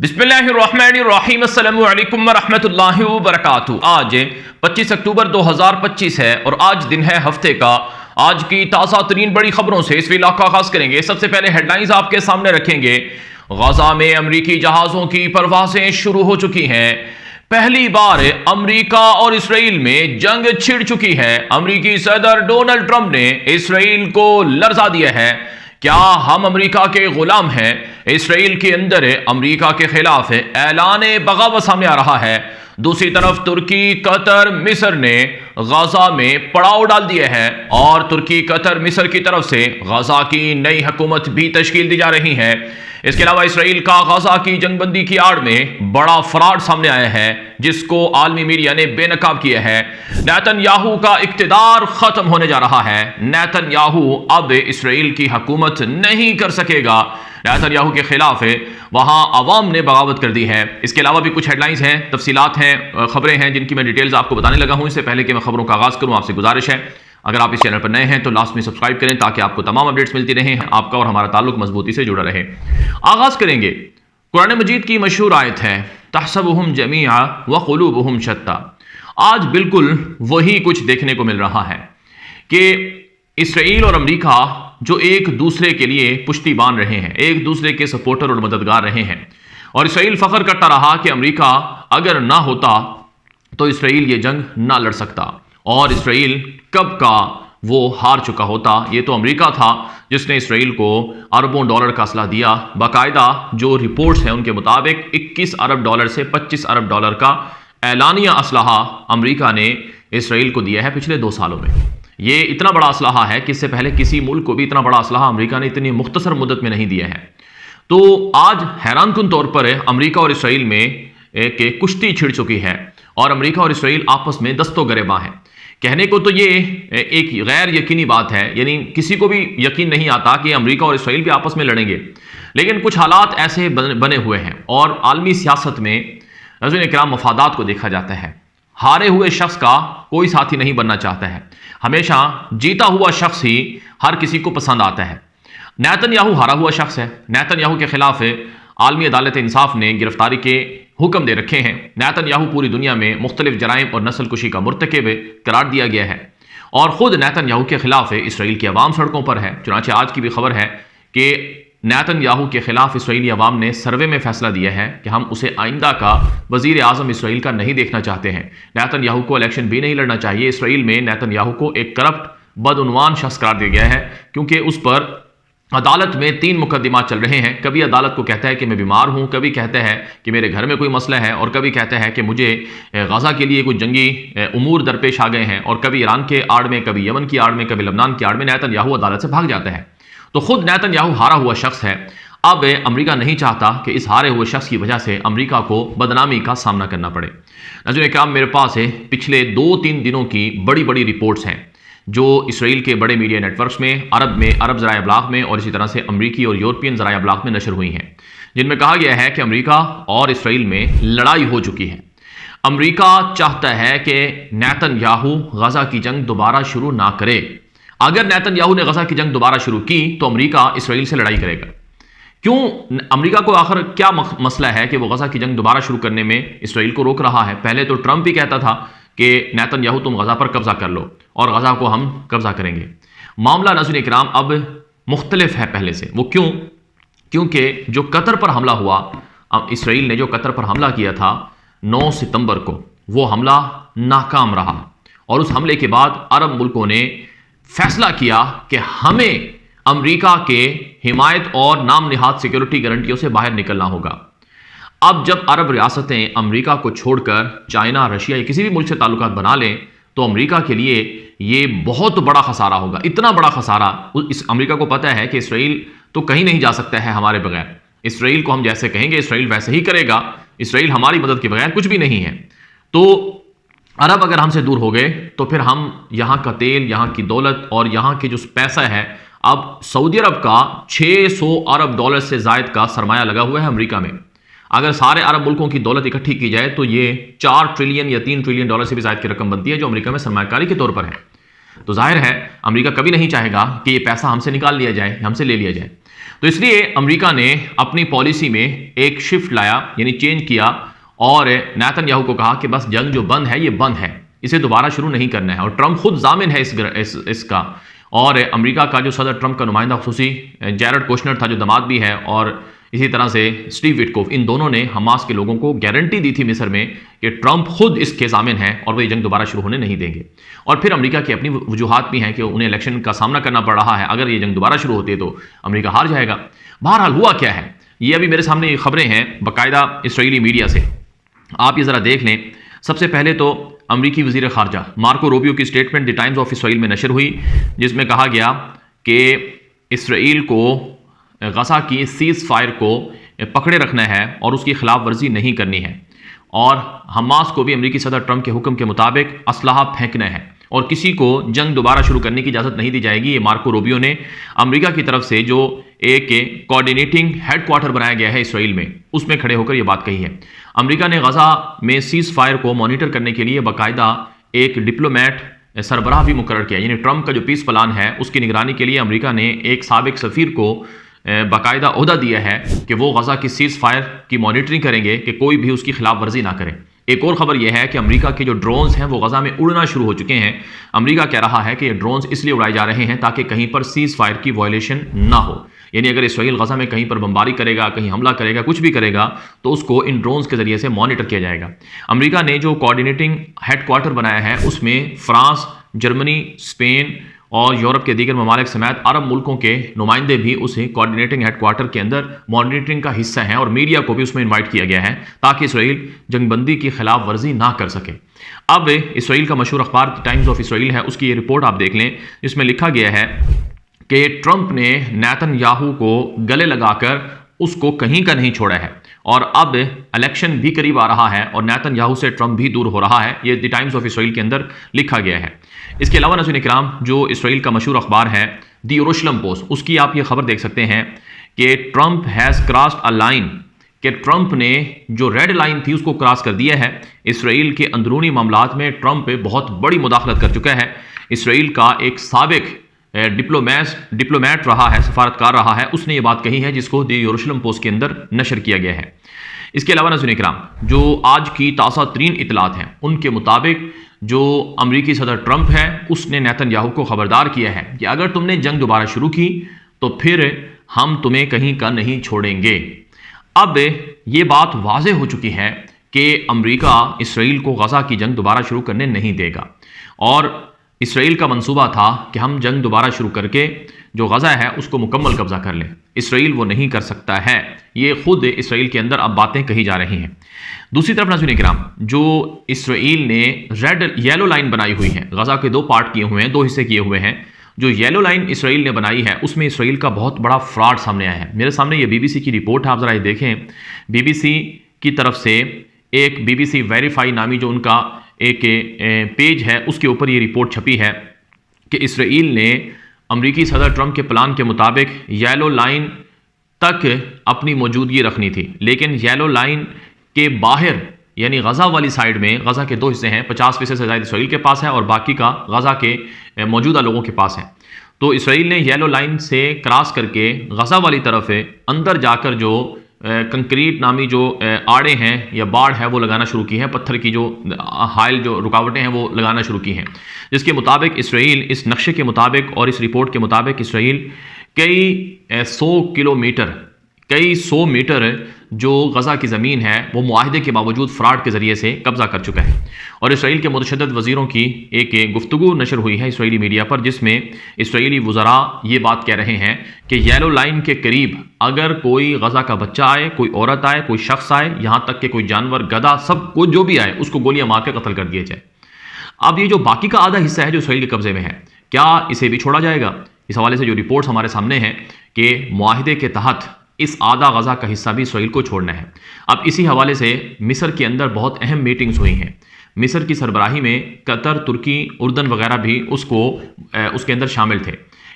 बिस्मिल्लाहिर्रहमानिर्रहीम अस्सलामु अलैकुम वरहमतुल्लाहि वबरकातुहू। आज 25 अक्टूबर 2025 है और आज दिन है हफ्ते का। आज की ताज़ा तरीन बड़ी खबरों से इस वीडियो का आगाज करेंगे। सबसे पहले हेडलाइंस आपके सामने रखेंगे। गजा में अमरीकी जहाज़ों की परवाजें शुरू हो चुकी हैं। पहली बार अमरीका और इसराइल में जंग छिड़ चुकी है। अमरीकी सदर डोनाल्ड ट्रंप ने इसराइल को लर्जा दिया है। क्या हम अमरीका के गुलाम हैं? इसराइल के अंदर अमरीका के खिलाफ ऐलान बगावत सामने आ रहा है। दूसरी तरफ तुर्की, कतर, मिस्र ने गजा में पड़ाव डाल दिए हैं और तुर्की, कतर, मिस्र की तरफ से गजा की नई हुकूमत भी तश्कील दी जा रही है। इसके अलावा इसराइल का गजा की जंगबंदी की आड़ में बड़ा फ्रॉड सामने आया है जिसको आलमी मीडिया ने बेनकाब किया है। नेतन्याहू का इक्तिदार खत्म होने जा रहा है। नेतन्याहू अब इसराइल की हुकूमत नहीं कर सकेगा। नेतन्याहू के खिलाफ वहां अवाम ने बगावत कर दी है। इसके अलावा भी कुछ हेडलाइंस हैं, तफसीलात हैं, खबरें हैं जिनकी मैं डिटेल्स आपको बताने लगा हूं। इससे पहले कि मैं खबरों का आगाज करूं, आपसे गुजारिश है अगर आप इस चैनल पर नए हैं तो लास्ट में सब्सक्राइब करें ताकि आपको तमाम अपडेट्स मिलती रहें, आपका और हमारा ताल्लुक मजबूती से जुड़ा रहे। आगाज करेंगे। कुरान मजीद की मशहूर आयत है, तहसबुहुम जमीआ व कुलूबुहुम शत्ता। आज बिल्कुल वही कुछ देखने को मिल रहा है कि इसराइल और अमरीका जो एक दूसरे के लिए पुश्ती बांध रहे हैं, एक दूसरे के सपोर्टर और मददगार रहे हैं। और इसराइल फख्र करता रहा कि अमरीका अगर ना होता तो इसराइल ये जंग ना लड़ सकता और इसराइल कब का वो हार चुका होता। ये तो अमेरिका था जिसने इसराइल को अरबों डॉलर का असला दिया। बाकायदा जो रिपोर्ट्स हैं उनके मुताबिक 21 अरब डॉलर से 25 अरब डॉलर का ऐलानिया असलहा अमेरिका ने इसराइल को दिया है पिछले 2 सालों में। ये इतना बड़ा असलहा है कि इससे पहले किसी मुल्क को भी इतना बड़ा असलहा अमेरिका ने इतनी मुख्तसर मुद्दत में नहीं दिया है। तो आज हैरानकुन तौर पर अमेरिका और इसराइल में एक कुश्ती छिड़ चुकी है और अमेरिका और इसराइल आपस में दस्तो गरेबां हैं। कहने को तो ये एक गैर यकीनी बात है, यानी किसी को भी यकीन नहीं आता कि अमेरिका और इसराइल भी आपस में लड़ेंगे, लेकिन कुछ हालात ऐसे बने हुए हैं और आलमी सियासत में नाज़रीन इकराम मफादात को देखा जाता है। हारे हुए शख्स का कोई साथी नहीं बनना चाहता है, हमेशा जीता हुआ शख्स ही हर किसी को पसंद आता है। नेतन्याहू हारा हुआ शख्स है। नेतन्याहू के खिलाफ आलमी अदालत इंसाफ ने गिरफ्तारी के हुक्म दे रखे हैं। नेतन्याहू पूरी दुनिया में मुख्तलिफ जराइम और नस्ल कुशी का मुर्तकिब करार दिया गया है और ख़ुद नेतन्याहू के खिलाफ इसराइल की अवाम सड़कों पर है। चुनांचे आज की भी खबर है कि नेतन्याहू के खिलाफ इसराइली अवाम ने सर्वे में फैसला दिया है कि हम उसे आइंदा का वजीर आज़म इसराइल का नहीं देखना चाहते हैं। नेतन्याहू को इलेक्शन भी नहीं लड़ना चाहिए। इसराइल में नेतन्याहू को एक करप्ट बदउनवान शख्स करार दिया गया है क्योंकि उस पर अदालत में 3 मुकदमा चल रहे हैं। कभी अदालत को कहता है कि मैं बीमार हूं, कभी कहता है कि मेरे घर में कोई मसला है और कभी कहता है कि मुझे गजा के लिए कुछ जंगी उमूर दरपेश आ गए हैं और कभी ईरान के आड़ में, कभी यमन की आड़ में, कभी लबनान की आड़ में नेतन्याहू अदालत से भाग जाता है। तो खुद नेतन्याहू हारा हुआ शख्स है। अब अमेरिका नहीं चाहता कि इस हारे हुए शख्स की वजह से अमेरिका को बदनामी का सामना करना पड़े। नाज़रीन इकराम, मेरे पास पिछले 2-3 दिनों की बड़ी बड़ी रिपोर्ट्स हैं जो इसराइल के बड़े मीडिया नेटवर्क्स में, अरब ज़राए अबलाग में और इसी तरह से अमरीकी और यूरोपियन ज़राए अबलाग में नशर हुई हैं, जिनमें कहा गया है कि अमरीका और इसराइल में लड़ाई हो चुकी है। अमरीका चाहता है कि नेतन्याहू गजा की जंग दोबारा शुरू ना करे। अगर नेतन्याहू ने गजा की जंग दोबारा शुरू की तो अमरीका इसराइल से लड़ाई करेगा। क्यों? अमरीका को आखिर क्या मसला है कि वो गजा की जंग दोबारा शुरू करने में इसराइल को रोक रहा है? पहले तो ट्रंप ही कहता था कि नेतन्याहू तुम गजा पर कब्जा कर लो और गजा को हम कब्जा करेंगे। मामला नाज़रीन इकराम अब मुख्तलिफ है पहले से। वो क्यों? क्योंकि जो कतर पर हमला हुआ, इसराइल ने जो कतर पर हमला किया था 9 सितंबर को, वो हमला नाकाम रहा और उस हमले के बाद अरब मुल्कों ने फैसला किया कि हमें अमरीका के हिमायत और नाम निहाद सिक्योरिटी गारंटियों से बाहर निकलना होगा। अब जब अरब रियासतें अमेरिका को छोड़कर चाइना, रशिया या किसी भी मुल्क से ताल्लुकात बना लें तो अमेरिका के लिए ये बहुत बड़ा खसारा होगा। इतना बड़ा खसारा इस अमेरिका को पता है कि इसराइल तो कहीं नहीं जा सकता है हमारे बगैर। इसराइल को हम जैसे कहेंगे इसराइल वैसे ही करेगा। इसराइल हमारी मदद के बगैर कुछ भी नहीं है। तो अरब अगर हमसे दूर हो गए तो फिर हम यहाँ का तेल, यहाँ की दौलत और यहाँ की जो पैसा है, अब सऊदी अरब का 600 अरब डॉलर से जायद का सरमाया लगा हुआ है अमेरिका में। अगर सारे अरब मुल्कों की दौलत इकट्ठी की जाए तो ये 4 ट्रिलियन या 3 ट्रिलियन डॉलर से भी ज़्यादा की रकम बनती है जो अमेरिका में सरमायाकारी के तौर पर है। तो जाहिर है अमेरिका कभी नहीं चाहेगा कि ये पैसा हमसे निकाल लिया जाए, हमसे ले लिया जाए। तो इसलिए अमेरिका ने अपनी पॉलिसी में एक शिफ्ट लाया, यानी चेंज किया, और नेतन्याहू को कहा कि बस जंग जो बंद है ये बंद है, इसे दोबारा शुरू नहीं करना है। और ट्रंप खुद जामिन है इसका। और अमेरिका का जो सदर ट्रंप का नुमाइंदा खुसूसी जैरेड कुशनर था, जो दामाद भी है, और इसी तरह से स्टीव विटकोफ, इन दोनों ने हमास के लोगों को गारंटी दी थी मिस्र में कि ट्रंप खुद इसके जामिन है और वो ये जंग दोबारा शुरू होने नहीं देंगे। और फिर अमेरिका की अपनी वजूहात भी हैं कि उन्हें इलेक्शन का सामना करना पड़ रहा है, अगर ये जंग दोबारा शुरू होती है तो अमेरिका हार जाएगा। बहरहाल हुआ क्या है, ये अभी मेरे सामने ये खबरें हैं बाकायदा इसराइली मीडिया से, आप ये ज़रा देख लें। सबसे पहले तो अमरीकी वज़ीर ख़ारजा मार्को रूबियो की statement the times of Israel में नशर हुई, जिसमें कहा गया कि इसराइल को गज़ा की सीज़ फायर को पकड़े रखना है और उसकी खिलाफ वर्जी नहीं करनी है, और हमास को भी अमरीकी सदर ट्रंप के हुक्म के मुताबिक असलहा फेंकना है और किसी को जंग दोबारा शुरू करने की इजाज़त नहीं दी जाएगी। ये मार्को रूबियो ने अमेरिका की तरफ से जो एक कोऑर्डिनेटिंग हेडक्वार्टर बनाया गया है इसराइल में, उसमें खड़े होकर ये बात कही है। अमेरिका ने गज़ा में सीज़ फायर को मॉनिटर करने के लिए बाकायदा एक डिप्लोमेट सरबराह भी मुकर्रर किया, यानी ट्रंप का जो पीस प्लान है उसकी निगरानी के लिए अमेरिका ने एक साबिक सफ़ीर को बाकायदा ओहदा दिया है कि वो गज़ा की सीज़ फायर की मॉनिटरिंग करेंगे कि कोई भी उसकी खिलाफ वर्जी ना करे। एक और खबर यह है कि अमेरिका के जो ड्रोन्स हैं वो गज़ा में उड़ना शुरू हो चुके हैं। अमेरिका कह रहा है कि ये ड्रोन्स इसलिए उड़ाए जा रहे हैं ताकि कहीं पर सीज़ फायर की वायलेशन ना हो, यानी अगर इसराइल गज़ा में कहीं पर बमबारी करेगा, कहीं हमला करेगा, कुछ भी करेगा, तो उसको इन ड्रोन्स के जरिए से मॉनिटर किया जाएगा। अमेरिका ने जो कोऑर्डिनेटिंग हेडक्वार्टर बनाया है उसमें फ्रांस, जर्मनी, स्पेन और यूरोप के दीगर ममालिक समेत अरब मुल्कों के नुमाइंदे भी उसे कोऑर्डिनेटिंग हेडक्वार्टर के अंदर मॉनिटरिंग का हिस्सा हैं, और मीडिया को भी उसमें इनवाइट किया गया है ताकि इसराइल जंगबंदी की खिलाफ वर्जी ना कर सके। अब इसराइल का मशहूर अखबार टाइम्स ऑफ इसराइल है, उसकी ये रिपोर्ट आप देख लें, जिसमें लिखा गया है कि ट्रंप ने नेतन्याहू को गले लगाकर उसको कहीं का नहीं छोड़ा है, और अब इलेक्शन भी करीब आ रहा है और नेतन्याहू से ट्रंप भी दूर हो रहा है। ये द टाइम्स ऑफ इसराइल के अंदर लिखा गया है। इसके अलावा नाज़रीन इकराम, जो इसराइल का मशहूर अखबार है द यरूशलेम पोस्ट, उसकी आप ये खबर देख सकते हैं कि Trump has crossed a line, कि ट्रंप ने जो रेड लाइन थी उसको क्रॉस कर दिया है। इसराइल के अंदरूनी मामलात में ट्रंप बहुत बड़ी मुदाखलत कर चुका है। इसराइल का एक साबिक डिप्लोमेट रहा है, सफारतकार रहा है, उसने ये बात कही है जिसको द यरूशलेम पोस्ट के अंदर नशर किया गया है। इसके अलावा नाज़रीन इकराम, जो आज की ताज़ा तरीन इतलात हैं उनके मुताबिक जो अमरीकी सदर ट्रंप है उसने नेतन्याहू को खबरदार किया है कि अगर तुमने जंग दोबारा शुरू की तो फिर हम तुम्हें कहीं का नहीं छोड़ेंगे। अब ये बात वाज़ेह हो चुकी है कि अमरीका इसराइल को गज़ा की जंग दोबारा शुरू करने नहीं देगा, और इसराइल का मंसूबा था कि हम जंग दोबारा शुरू करके जो गज़ा है उसको मुकम्मल कब्जा कर लें। इसराइल वो नहीं कर सकता है, ये खुद इसराइल के अंदर अब बातें कही जा रही हैं। दूसरी तरफ नाज़रीन इकराम, जो इसराइल ने येलो लाइन बनाई हुई है, गज़ा के दो पार्ट किए हुए हैं, दो हिस्से किए हुए हैं। जो येलो लाइन इसराइल ने बनाई है उसमें इसराइल का बहुत बड़ा फ्रॉड सामने आया है। मेरे सामने ये बीबीसी की रिपोर्ट है, आप ज़रा ये देखें। बीबीसी की तरफ से एक बीबीसी वेरीफाई नामी जो उनका एक पेज है उसके ऊपर ये रिपोर्ट छपी है कि इसराइल ने अमरीकी सदर ट्रंप के प्लान के मुताबिक येलो लाइन तक अपनी मौजूदगी रखनी थी, लेकिन येलो लाइन के बाहर यानी गज़ा वाली साइड में, गज़ा के दो हिस्से हैं, 50% से ज़्यादा इसराइल के पास है और बाकी का गज़ा के मौजूदा लोगों के पास है। तो इसराइल ने येलो लाइन से क्रॉस करके गज़ा वाली तरफ अंदर जाकर जो कंक्रीट नामी जो आड़े हैं या बाड़ है वो लगाना शुरू की है, पत्थर की जो हाइल जो रुकावटें हैं वो लगाना शुरू की हैं, जिसके मुताबिक इसराइल इस नक्शे के मुताबिक और इस रिपोर्ट के मुताबिक इसराइल कई सौ मीटर जो गज़ा की ज़मीन है वो मुआहदे के बावजूद फ्रॉड के ज़रिए से कब्ज़ा कर चुका है। और इसराइल के मुतशद्दिद वज़ीरों की एक गुफ्तगू नशर हुई है इसराइली मीडिया पर, जिसमें इसराइली वज़रा ये बात कह रहे हैं कि येलो लाइन के करीब अगर कोई गज़ा का बच्चा आए, कोई औरत आए, कोई शख्स आए, यहाँ तक कि कोई जानवर, गधा, सब कुछ जो भी आए उसको गोलियां मार के कत्ल कर दिया जाए। अब ये जो बाकी का आधा हिस्सा है जो इसराइल के कब्जे में है, क्या इसे भी छोड़ा जाएगा? इस हवाले से जो रिपोर्ट्स हमारे सामने हैं कि मुआहदे के तहत इस आधा गज़ा का हिस्सा भी इसराइल को छोड़ना है। अब इसी हवाले से मिस्र के अंदर बहुत अहम मीटिंग्स हुई हैं। मिस्र की सरबराही में कतर, तुर्की, उर्दन वगैरह भी उसके अंदर शामिल थे।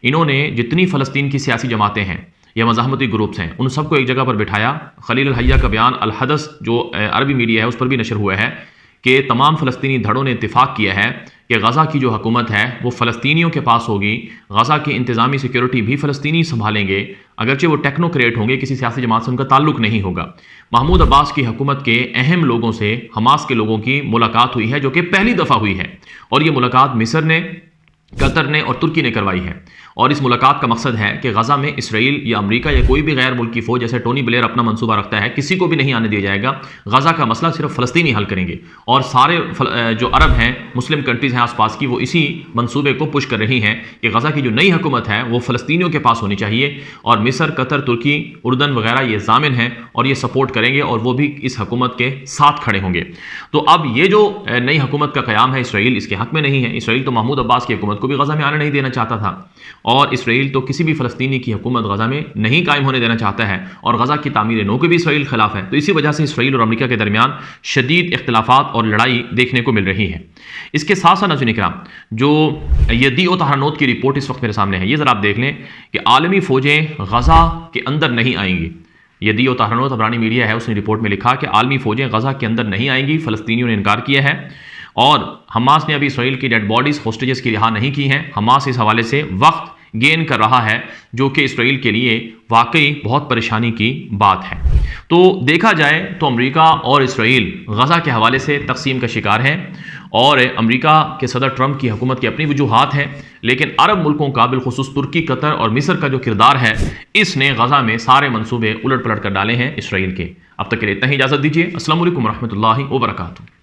इन्होंने जितनी फ़लस्तीन की सियासी जमातें हैं या मज़ाहमती ग्रुप्स हैं उन सबको एक जगह पर बिठाया। खलील अल-हय्या का बयान अल-हदस जो अरबी मीडिया है उस पर भी नशर हुआ है कि तमाम फ़लस्तीनी धड़ों ने इत्तिफ़ाक़ किया है कि गज़ा की जो हुकूमत है वो फ़लस्तीनियों के पास होगी, गज़ा की इंतज़ामी सिक्योरिटी भी फ़लस्तीनी संभालेंगे, अगरचे वो टेक्नोक्रेट होंगे, किसी सियासी जमात से उनका ताल्लुक नहीं होगा। महमूद अब्बास की हुकूमत के अहम लोगों से हमास के लोगों की मुलाकात हुई है, जो कि पहली दफ़ा हुई है, और ये मुलाकात मिस्र ने, कतर ने और तुर्की ने करवाई है। और इस मुलाकात का मकसद है कि गज़ा में इसराइल या अमेरिका या कोई भी गैर मुल्की फ़ौज, जैसे टोनी ब्लेयर अपना मंसूबा रखता है, किसी को भी नहीं आने दिया जाएगा। गज़ा का मसला सिर्फ फ़लस्तीनी हल करेंगे, और सारे जो अरब हैं, मुस्लिम कंट्रीज़ हैं आसपास की, वो इसी मंसूबे को पुश कर रही हैं कि गज़ा की जो नई हुकूमत है वो फ़लस्तीनियों के पास होनी चाहिए। और मिस्र, कतर, तुर्की, उर्दन वगैरह ये ज़ामिन हैं और ये सपोर्ट करेंगे, और वो भी इस हुकूमत के साथ खड़े होंगे। तो अब ये जो नई हुकूमत का क़याम है, इसराइल इसके हक़ में नहीं है। इसराइल तो महमूद अब्बास की हुकूमत को भी गज़ा में आने नहीं देना चाहता था, और इसराइल तो किसी भी फ़लस्तीनी की हुकूमत गज़ा में नहीं कायम होने देना चाहता है, और गज़ा की तामीर नौ के भी इसराइल खिलाफ है। तो इसी वजह से इसराइल और अमेरिका के दरमियान शदीद इख्तिलाफात और लड़ाई देखने को मिल रही है। इसके साथ साथ नाज़रीन किराम, जो यदीओ तहरानोत की रिपोर्ट इस वक्त मेरे सामने है, ये ज़रा आप देख लें कि आलमी फ़ौजें गज़ा के अंदर नहीं आएंगी। यदीओ तहरानोत अबरानी मीडिया है, उसने रिपोर्ट में लिखा कि आलमी फ़ौजें गज़ा के अंदर नहीं आएंगी, फ़लस्तीनियों ने इनकार किया है, और हमास ने अभी इसराइल की डेड बॉडीज़, होस्टेजेस की रिहा नहीं की हैं। हमास इस हवाले से वक्त गेन कर रहा है, जो कि इसराइल के लिए वाकई बहुत परेशानी की बात है। तो देखा जाए तो अमेरिका और इसराइल गज़ा के हवाले से तकसीम का शिकार है, और अमेरिका के सदर ट्रंप की हुकूमत की अपनी वजूहात हैं, लेकिन अरब मुल्कों का, बिलखुसूस तुर्की, कतर और मिस्र का जो किरदार है, इसने गज़ा में सारे मंसूबे उलट पलट कर डाले हैं इसराइल के। अब तक के लिए इतना ही, इजाज़त दीजिए। अस्सलाम वालेकुम रहमतुल्लाहि व बरकातुहू।